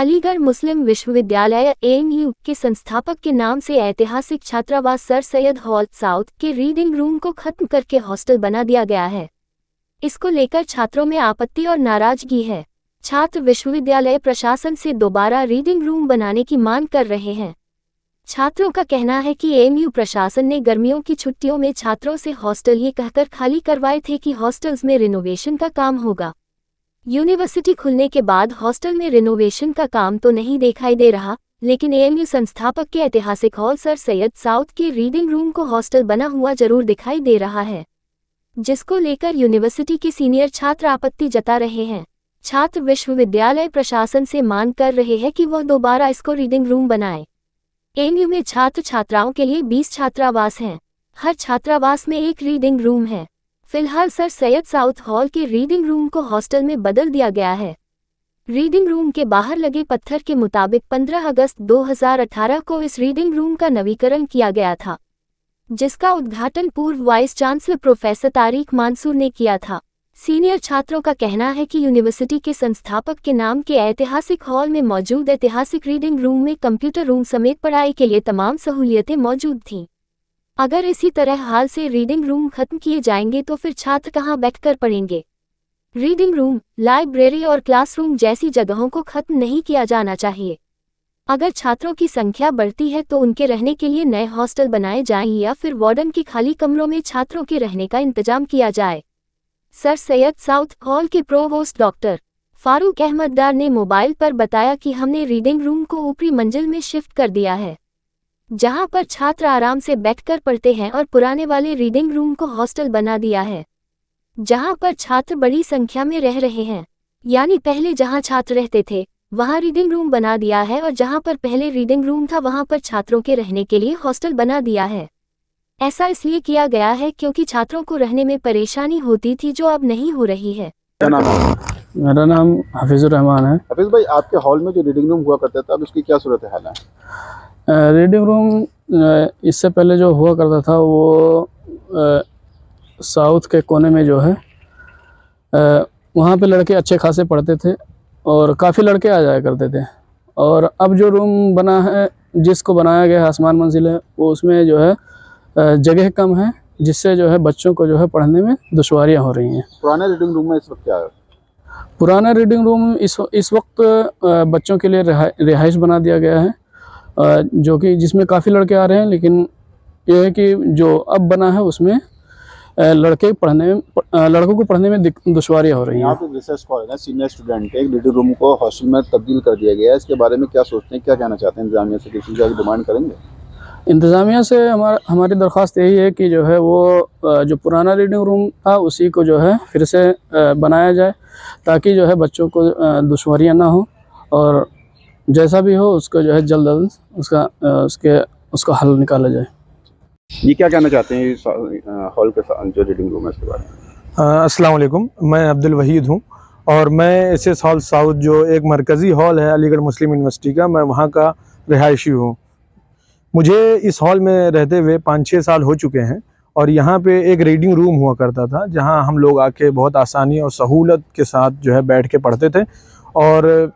अलीगढ़ मुस्लिम विश्वविद्यालय AMU के संस्थापक के नाम से ऐतिहासिक छात्रावास सर सैयद हॉल साउथ के रीडिंग रूम को खत्म करके हॉस्टल बना दिया गया है। इसको लेकर छात्रों में आपत्ति और नाराजगी है। छात्र विश्वविद्यालय प्रशासन से दोबारा रीडिंग रूम बनाने की मांग कर रहे हैं। छात्रों का कहना है कि AMU प्रशासन ने गर्मियों की छुट्टियों में छात्रों से हॉस्टल ये कहकर खाली करवाए थे कि हॉस्टल्स में रिनोवेशन का काम होगा। यूनिवर्सिटी खुलने के बाद हॉस्टल में रिनोवेशन का काम तो नहीं दिखाई दे रहा, लेकिन AMU संस्थापक के ऐतिहासिक हॉल सर सैयद साउथ के रीडिंग रूम को हॉस्टल बना हुआ जरूर दिखाई दे रहा है, जिसको लेकर यूनिवर्सिटी के सीनियर छात्र आपत्ति जता रहे हैं। छात्र विश्वविद्यालय प्रशासन से मांग कर रहे हैं कि वह दोबारा इसको रीडिंग रूम बनाए। AMU में छात्र छात्राओं के लिए 20 छात्रावास हैं। हर छात्रावास में एक रीडिंग रूम है। फिलहाल सर सैयद साउथ हॉल के रीडिंग रूम को हॉस्टल में बदल दिया गया है। रीडिंग रूम के बाहर लगे पत्थर के मुताबिक 15 अगस्त 2018 को इस रीडिंग रूम का नवीकरण किया गया था, जिसका उद्घाटन पूर्व vice chancellor professor Tariq Mansoor ने किया था। सीनियर छात्रों का कहना है कि यूनिवर्सिटी के संस्थापक के नाम के ऐतिहासिक हॉल में मौजूद ऐतिहासिक रीडिंग रूम में कंप्यूटर रूम समेत पढ़ाई के लिए तमाम सहूलियतें मौजूद थीं। अगर इसी तरह हाल से रीडिंग रूम खत्म किए जाएंगे तो फिर छात्र कहाँ बैठकर पढ़ेंगे। रीडिंग रूम, लाइब्रेरी और क्लासरूम जैसी जगहों को खत्म नहीं किया जाना चाहिए। अगर छात्रों की संख्या बढ़ती है तो उनके रहने के लिए नए हॉस्टल बनाए जाएं या फिर वार्डन के खाली कमरों में छात्रों के रहने का इंतजाम किया जाए। सर सैयद साउथ हॉल के प्रोवोस्ट डॉक्टर फारूक अहमद डार ने मोबाइल पर बताया कि हमने रीडिंग रूम को ऊपरी मंजिल में शिफ्ट कर दिया है, जहां पर छात्र आराम से बैठकर पढ़ते हैं, और पुराने वाले रीडिंग रूम को हॉस्टल बना दिया है, जहां पर छात्र बड़ी संख्या में रह रहे हैं। यानी पहले जहां छात्र रहते थे वहां रीडिंग रूम बना दिया है, और जहां पर पहले रीडिंग रूम था वहां पर छात्रों के रहने के लिए हॉस्टल बना दिया है। ऐसा इसलिए किया गया है क्योंकि छात्रों को रहने में परेशानी होती थी, जो अब नहीं हो रही है। मेरा नाम हफीजुर रहमान है। हफीज भाई, आपके हॉल में जो रीडिंग रूम हुआ करता था, अब उसकी क्या सूरत हाल है? रीडिंग रूम इससे पहले जो हुआ करता था वो साउथ के कोने में जो है वहाँ पे लड़के अच्छे खासे पढ़ते थे और काफ़ी लड़के आ जाया करते थे। और अब जो रूम बना है, जिसको बनाया गया है आसमान मंजिल है, वो उसमें जो है जगह कम है, जिससे जो है बच्चों को जो है पढ़ने में दुश्वारियाँ हो रही हैं। पुराने रीडिंग रूम में इस वक्त क्या है? पुराना रीडिंग रूम इस वक्त बच्चों के लिए रिहाइश बना दिया गया है, जो कि जिसमें काफ़ी लड़के आ रहे हैं, लेकिन यह है कि जो अब बना है उसमें लड़कों को पढ़ने में दुश्वारियाँ हो रही हैं। यहाँ पे रिसर्च कॉलेज है, सीनियर स्टूडेंट एक रीडिंग रूम को हॉस्टल में तब्दील कर दिया गया है। इसके बारे में क्या सोचते हैं, क्या कहना चाहते हैं? इंतजामिया से किसी चीज़ की डिमांड करेंगे? इंतज़ामिया से हमारी दरख्वास्त यही है कि जो है वो जो पुराना रीडिंग रूम था उसी को जो है फिर से बनाया जाए, ताकि जो है बच्चों को दुश्वारियाँ ना हो, और जैसा भी हो उसको जो है जल्द उसका हल निकाला जाए। ये क्या कहना चाहते हैं इस हॉल के जो रीडिंग रूम है इसके बारे में? अस्सलाम वालेकुम, मैं अब्दुल वहीद हूँ और मैं SS हॉल साउथ जो एक मरकज़ी हॉल है अलीगढ़ मुस्लिम यूनिवर्सिटी का, मैं वहाँ का रिहायशी हूँ। मुझे इस हॉल में रहते हुए 5-6 साल हो चुके हैं और यहाँ पे एक रीडिंग रूम हुआ करता था, जहाँ हम लोग आके बहुत आसानी और सहूलत के साथ जो है बैठ के पढ़ते थे। और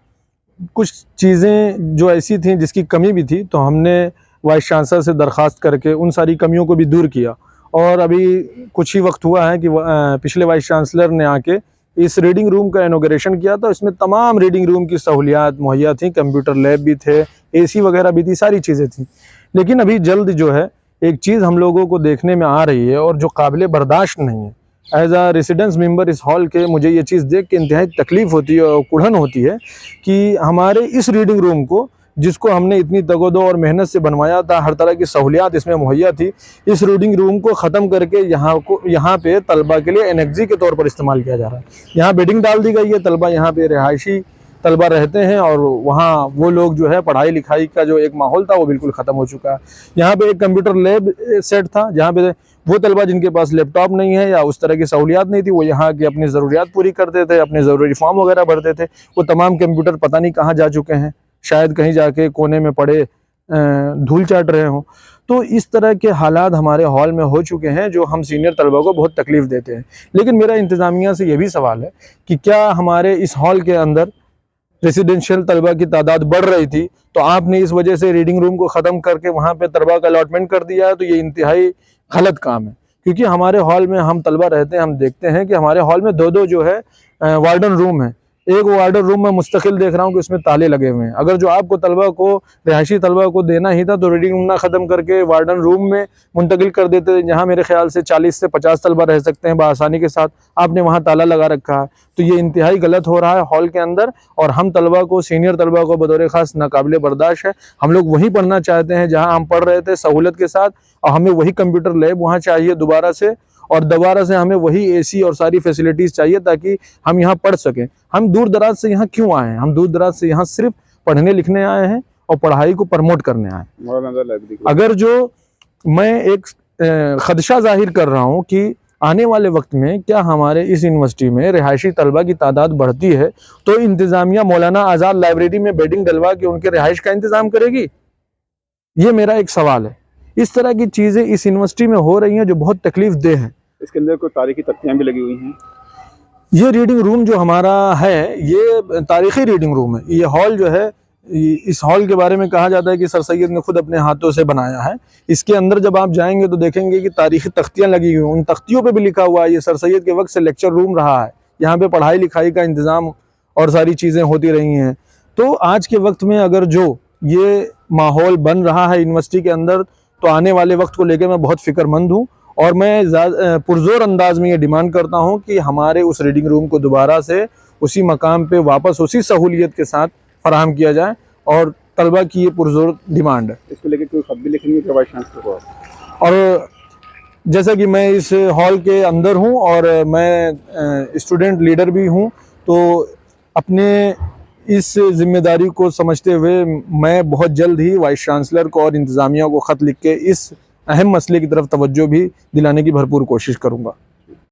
कुछ चीज़ें जो ऐसी थी जिसकी कमी भी थी, तो हमने वाइस चांसलर से दरख्वास्त करके उन सारी कमियों को भी दूर किया। और अभी कुछ ही वक्त हुआ है कि पिछले वाइस चांसलर ने आके इस रीडिंग रूम का इनॉग्रेशन किया, तो इसमें तमाम रीडिंग रूम की सहूलियात मुहैया थी, कंप्यूटर लैब भी थे, AC वगैरह भी थी, सारी चीज़ें थी। लेकिन अभी जल्द जो है एक चीज़ हम लोगों को देखने में आ रही है और जो काबिल बर्दाश्त नहीं है। एज आ रेसिडेंस मेंबर इस हॉल के मुझे ये चीज़ देख के इंतहाई तकलीफ़ होती है और कुढ़न होती है कि हमारे इस रीडिंग रूम को, जिसको हमने इतनी तगोदो और मेहनत से बनवाया था, हर तरह की सहूलियात इसमें मुहैया थी, इस रीडिंग रूम को ख़त्म करके यहाँ पे तलबा के लिए एनेक्सी के तौर पर इस्तेमाल किया जा रहा है। यहाँ बेडिंग डाल दी गई है, तलबा यहाँ पे रिहायशी तलबा रहते हैं और वहाँ वो लोग जो है पढ़ाई लिखाई का जो एक माहौल था वो बिल्कुल ख़त्म हो चुका है। यहाँ पे एक कंप्यूटर लैब सेट था, जहाँ पे वो तलबा जिनके पास लैपटॉप नहीं है या उस तरह की सहूलियात नहीं थी, वो यहाँ की अपनी ज़रूरियात पूरी करते थे, अपने ज़रूरी फॉर्म वगैरह भरते थे। वो तमाम कंप्यूटर पता नहीं कहाँ जा चुके हैं, शायद कहीं जाके कोने में पड़े धूल चाट रहे हों। तो इस तरह के हालात हमारे हॉल में हो चुके हैं, जो हम सीनियर तलबा को बहुत तकलीफ़ देते हैं। लेकिन मेरा इंतज़ामिया से ये भी सवाल है कि क्या हमारे इस हॉल के अंदर रेसिडेंशियल तलबा की तादाद बढ़ रही थी, तो आपने इस वजह से रीडिंग रूम को ख़त्म करके वहाँ पे तलबा का अलॉटमेंट कर दिया है, तो ये इंतहाई गलत काम है। क्योंकि हमारे हॉल में हम तलबा रहते हैं, हम देखते हैं कि हमारे हॉल में दो जो है वार्डन रूम है। एक वार्डन रूम में मुस्तकिल देख रहा हूँ कि उसमें ताले लगे हुए हैं। अगर जो आपको तलबा को, रिहायशी तलबा को देना ही था, तो रीडिंग रूम ना ख़त्म करके वार्डन रूम में मुंतकिल कर देते, जहाँ मेरे ख्याल से 40 से 50 तलबा रह सकते हैं बआसानी के साथ। आपने वहाँ ताला लगा रखा है, तो ये इंतहाई गलत हो रहा है हॉल के अंदर। और हम तलबा को, सीनियर तलबा को बतौर ख़ास नाकाबिले बर्दाश्त है। हम लोग वहीं पढ़ना चाहते हैं जहाँ हम पढ़ रहे थे सहूलत के साथ, और हमें वही कंप्यूटर लैब वहाँ चाहिए दोबारा से, और दोबारा से हमें वही एसी और सारी फैसिलिटीज़ चाहिए ताकि हम यहाँ पढ़ सकें। हम दूर दराज से यहाँ क्यों आए हैं? हम दूर दराज से यहाँ सिर्फ पढ़ने लिखने आए हैं और पढ़ाई को प्रमोट करने आए हैं। अगर जो मैं एक खदशा जाहिर कर रहा हूँ कि आने वाले वक्त में क्या हमारे इस यूनिवर्सिटी में रिहायशी तलबा की तादाद बढ़ती है, तो इंतज़ामिया मौलाना आज़ाद लाइब्रेरी में बेडिंग डलवा के उनके रिहाइश का इंतज़ाम करेगी? ये मेरा एक सवाल है। इस तरह की चीज़ें इस यूनिवर्सिटी में हो रही हैं जो बहुत तकलीफ दे हैं। इसके अंदर कोई तारीखी तख्तियाँ भी लगी हुई हैं। ये रीडिंग रूम जो हमारा है, ये तारीखी रीडिंग रूम है। ये हॉल जो है, इस हॉल के बारे में कहा जाता है कि सर सैयद ने खुद अपने हाथों से बनाया है। इसके अंदर जब आप जाएंगे तो देखेंगे कि तारीखी तख्तियाँ लगी हुई हैं। उन तख्तियों पे भी लिखा हुआ है ये सर सैयद के वक्त से लेक्चर रूम रहा है, यहाँ पे पढ़ाई लिखाई का इंतज़ाम और सारी चीज़ें होती रही हैं। तो आज के वक्त में अगर जो ये माहौल बन रहा है यूनिवर्सिटी के अंदर, तो आने वाले वक्त को लेकर मैं बहुत फ़िक्रमंद हूँ। और मैं पुरजोर अंदाज में ये डिमांड करता हूँ कि हमारे उस रीडिंग रूम को दोबारा से उसी मकाम पे वापस उसी सहूलियत के साथ फराहम किया जाए, और तलबा की ये पुरजोर डिमांड है। इसको लेकर कोई खत भी लिखेंगे वाइस चांसलर को? और जैसा कि मैं इस हॉल के अंदर हूँ और मैं स्टूडेंट लीडर भी हूँ, तो अपने इस जिम्मेदारी को समझते हुए मैं बहुत जल्द ही वाइस चांसलर को और इंतज़ामिया को ख़त लिख के इस अहम मसले की तरफ तवज्जो भी दिलाने की भरपूर कोशिश करूँगा।